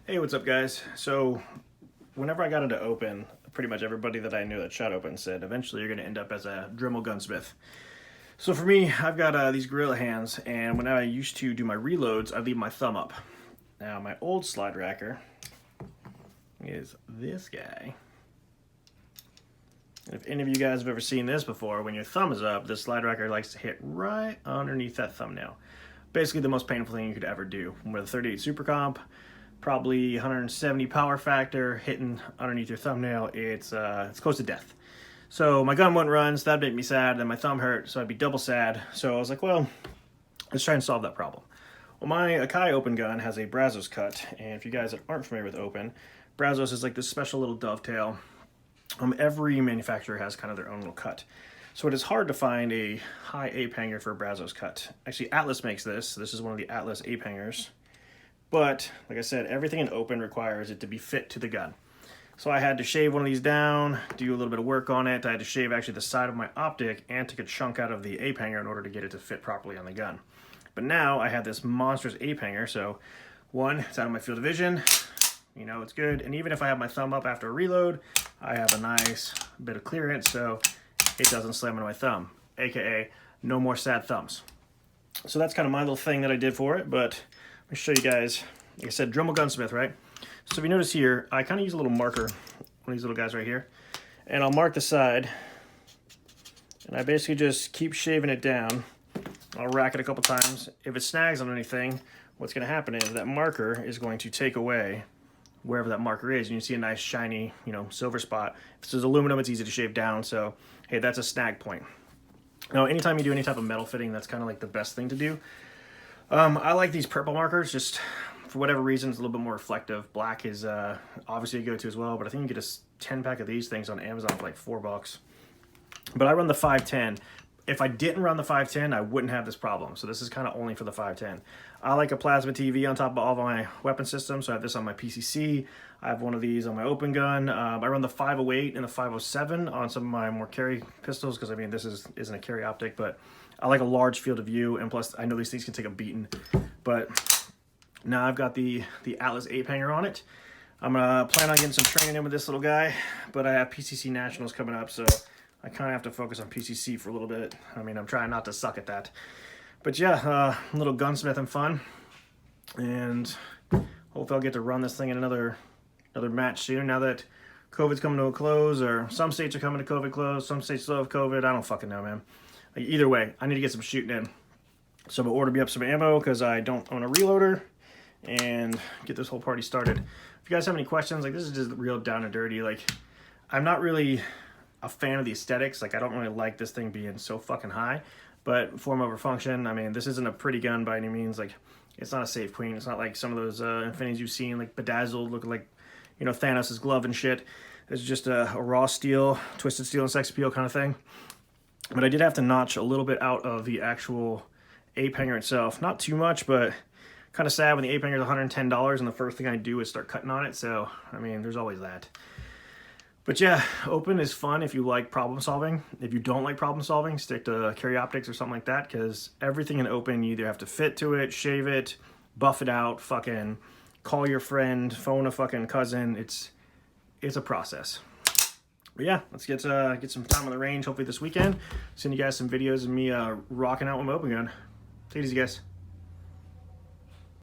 Hey, what's up, guys? So, whenever I got into open, pretty much everybody that I knew that shot open said, eventually you're going to end up as a Dremel Gunsmith. So for me, I've got these gorilla hands, and when I used to do my reloads, I'd leave my thumb up. Now, my old slide racker is this guy. If any of you guys have ever seen this before, when your thumb is up, this slide racker likes to hit right underneath that thumbnail. Basically the most painful thing you could ever do. With a 38 Super Comp, probably 170 power factor, hitting underneath your thumbnail, it's close to death. So my gun wouldn't run, so that'd make me sad, and my thumb hurt, so I'd be double sad. So I was like, well, let's try and solve that problem. Well, my Akai open gun has a Brazos cut, and if you guys aren't familiar with open, Brazos is like this special little dovetail. Every manufacturer has kind of their own little cut. So it is hard to find a high ape hanger for a Brazos cut. Actually, Atlas makes this. This is one of the Atlas ape hangers. But, like I said, everything in open requires it to be fit to the gun. So I had to shave one of these down, do a little bit of work on it. I had to shave actually the side of my optic and take a chunk out of the ape hanger in order to get it to fit properly on the gun. But now I have this monstrous ape hanger, so one, it's out of my field of vision. You know, it's good. And even if I have my thumb up after a reload, I have a nice bit of clearance so it doesn't slam into my thumb, aka no more sad thumbs. So that's kind of my little thing that I did for it, but let me show you guys. Like I said, Dremel Gunsmith, right? So if you notice here, I kind of use a little marker, one of these little guys right here, and I'll mark the side, and I basically just keep shaving it down. I'll rack it a couple times. If it snags on anything, what's going to happen is that marker is going to take away wherever that marker is, and you see a nice shiny, silver spot. If this is aluminum, it's easy to shave down, so hey, that's a snag point. Now, anytime you do any type of metal fitting, that's kind of like the best thing to do. I like these purple markers, just for whatever reason, it's a little bit more reflective. Black is obviously a go-to as well, but I think you can get a 10-pack of these things on Amazon for like $4. But I run the 510. If I didn't run the 510, I wouldn't have this problem. So this is kind of only for the 510. I like a plasma TV on top of all of my weapon systems. So I have this on my PCC. I have one of these on my open gun. I run the 508 and the 507 on some of my more carry pistols because, I mean, this isn't a carry optic, but I like a large field of view, and plus I know these things can take a beating. But now I've got the Atlas ape hanger on it. I'm gonna plan on getting some training in with this little guy, but I have PCC Nationals coming up, so I kind of have to focus on PCC for a little bit. I mean, I'm trying not to suck at that. But yeah, a little gunsmithing fun, and hopefully I'll get to run this thing in another match soon. Now that COVID's coming to a close, or some states are coming to COVID close, some states still have COVID. I don't fucking know, man. Like, either way, I need to get some shooting in. So I'm gonna order me up some ammo because I don't own a reloader, and get this whole party started. If you guys have any questions, like, this is just real down and dirty. Like, I'm not really a fan of the aesthetics. Like, I don't really like this thing being so fucking high, but form over function. I mean, this isn't a pretty gun by any means. Like, it's not a safe queen. It's not like some of those Infinities you've seen, like bedazzled, looking like, Thanos' glove and shit. It's just a raw steel, twisted steel and sex appeal kind of thing. But I did have to notch a little bit out of the actual ape hanger itself. Not too much, but kind of sad when the ape hanger is $110 and the first thing I do is start cutting on it. So, I mean, there's always that. But yeah, open is fun if you like problem solving. If you don't like problem solving, stick to carry optics or something like that, because everything in open, you either have to fit to it, shave it, buff it out, fucking call your friend, phone a fucking cousin. It's a process. But yeah, let's get some time on the range hopefully this weekend. Send you guys some videos of me rocking out with my open gun. Take it easy, guys.